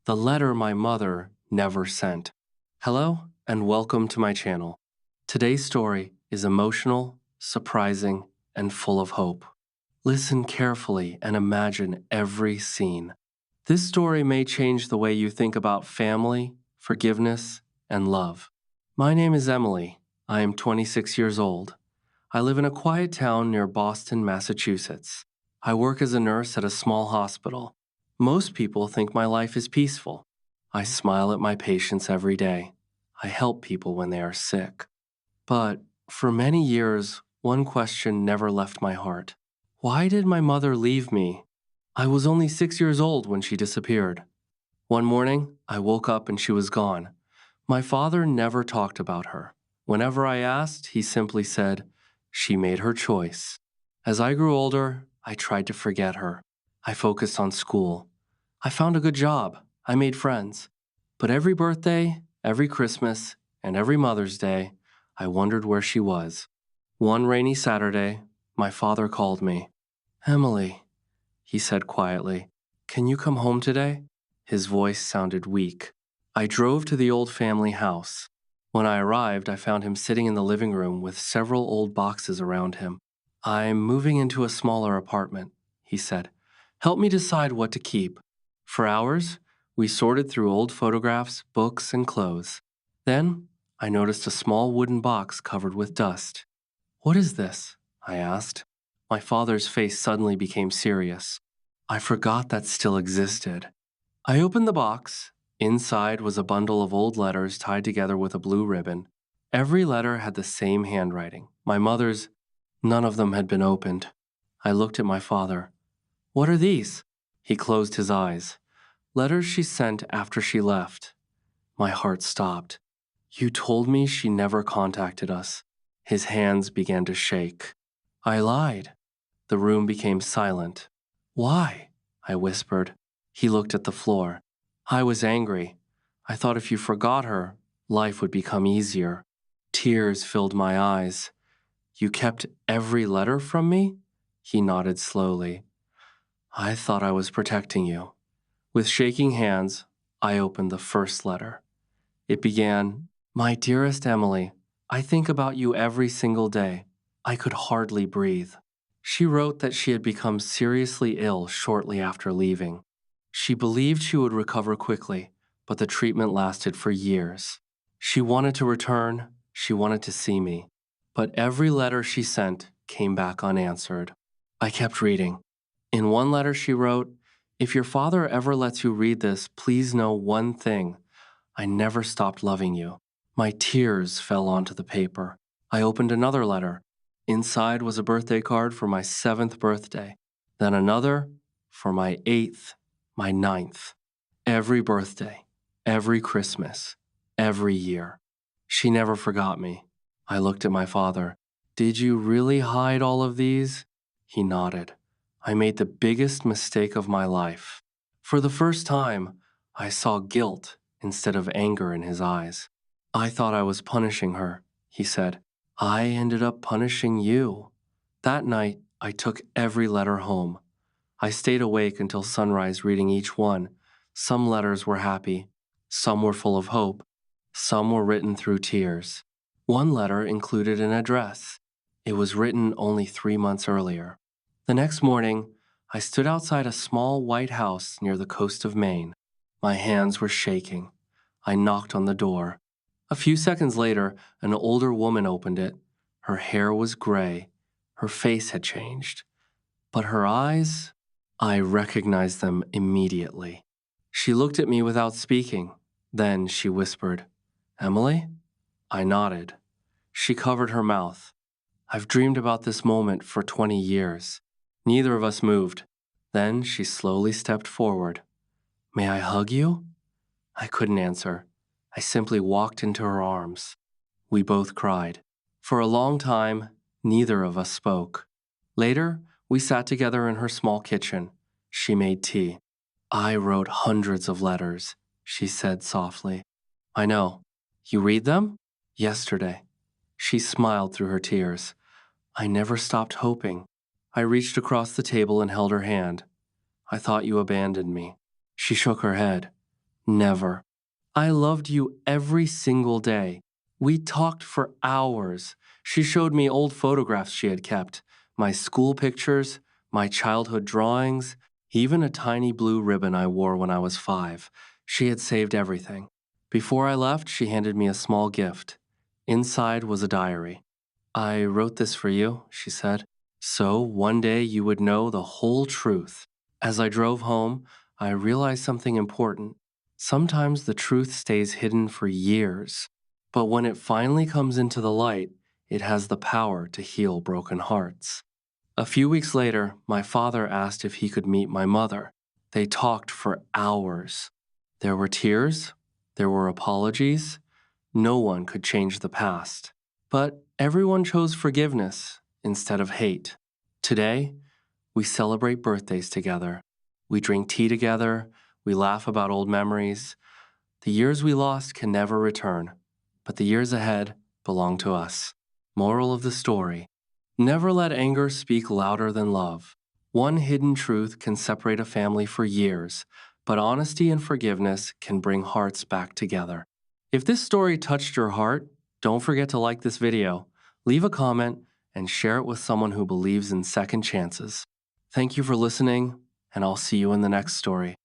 The letter my mother never sent. Hello, and welcome to my channel. Today's story is emotional, surprising, and full of hope. Listen carefully and imagine every scene. This story may change the way you think about family, forgiveness, and love. My name is Emily. I am 26 years old. I live in a quiet town near Boston, Massachusetts. I work as a nurse at a small hospital. Most people think my life is peaceful. I smile at my patients every day. I help people when they are sick. But for many years, one question never left my heart. Why did my mother leave me? I was only 6 years old when she disappeared. One morning, I woke up and she was gone. My father never talked about her. Whenever I asked, he simply said, "She made her choice." As I grew older, I tried to forget her. I focused on school. I found a good job. I made friends. But every birthday, every Christmas, and every Mother's Day, I wondered where she was. One rainy Saturday, my father called me. "Emily," he said quietly, "can you come home today?" His voice sounded weak. I drove to the old family house. When I arrived, I found him sitting in the living room with several old boxes around him. "I'm moving into a smaller apartment," he said. "Help me decide what to keep." For hours, we sorted through old photographs, books, and clothes. Then, I noticed a small wooden box covered with dust. "What is this?" I asked. My father's face suddenly became serious. I forgot that still existed. I opened the box. Inside was a bundle of old letters tied together with a blue ribbon. Every letter had the same handwriting. My mother's. None of them had been opened. I looked at my father. "What are these?" He closed his eyes. "Letters she sent after she left." My heart stopped. "You told me she never contacted us." His hands began to shake. I lied. The room became silent. "Why?" I whispered. He looked at the floor. I was angry. I thought if you forgot her, life would become easier. Tears filled my eyes. "You kept every letter from me?" He nodded slowly. "I thought I was protecting you." With shaking hands, I opened the first letter. It began, "My dearest Emily, I think about you every single day." I could hardly breathe. She wrote that she had become seriously ill shortly after leaving. She believed she would recover quickly, but the treatment lasted for years. She wanted to return, she wanted to see me, but every letter she sent came back unanswered. I kept reading. In one letter she wrote, "If your father ever lets you read this, please know one thing. I never stopped loving you." My tears fell onto the paper. I opened another letter. Inside was a birthday card for my 7th birthday, then another for my 8th, my 9th. Every birthday, every Christmas, every year. She never forgot me. I looked at my father. "Did you really hide all of these?" He nodded. I made the biggest mistake of my life. For the first time, I saw guilt instead of anger in his eyes. "I thought I was punishing her," he said. "I ended up punishing you." That night, I took every letter home. I stayed awake until sunrise reading each one. Some letters were happy, some were full of hope, some were written through tears. One letter included an address. It was written only 3 months earlier. The next morning, I stood outside a small white house near the coast of Maine. My hands were shaking. I knocked on the door. A few seconds later, an older woman opened it. Her hair was gray. Her face had changed. But her eyes, I recognized them immediately. She looked at me without speaking. Then she whispered, "Emily?" I nodded. She covered her mouth. "I've dreamed about this moment for 20 years. Neither of us moved. Then she slowly stepped forward. "May I hug you?" I couldn't answer. I simply walked into her arms. We both cried. For a long time, neither of us spoke. Later, we sat together in her small kitchen. She made tea. "I wrote hundreds of letters," she said softly. "I know. You read them?" "Yesterday." She smiled through her tears. "I never stopped hoping." I reached across the table and held her hand. "I thought you abandoned me." She shook her head. Never. I loved you every single day. We talked for hours. She showed me old photographs she had kept, my school pictures, my childhood drawings, even a tiny blue ribbon I wore when I was 5. She had saved everything. Before I left, she handed me a small gift. Inside was a diary. I wrote this for you, she said, so one day you would know the whole truth. As I drove home, I realized something important. Sometimes the truth stays hidden for years, but when it finally comes into the light, it has the power to heal broken hearts. A few weeks later, my father asked if he could meet my mother. They talked for hours. There were tears, there were apologies. No one could change the past. But everyone chose forgiveness instead of hate. Today, we celebrate birthdays together. We drink tea together. We laugh about old memories. The years we lost can never return, but the years ahead belong to us. Moral of the story: never let anger speak louder than love. One hidden truth can separate a family for years, but honesty and forgiveness can bring hearts back together. If this story touched your heart, don't forget to like this video, leave a comment, and share it with someone who believes in second chances. Thank you for listening, and I'll see you in the next story.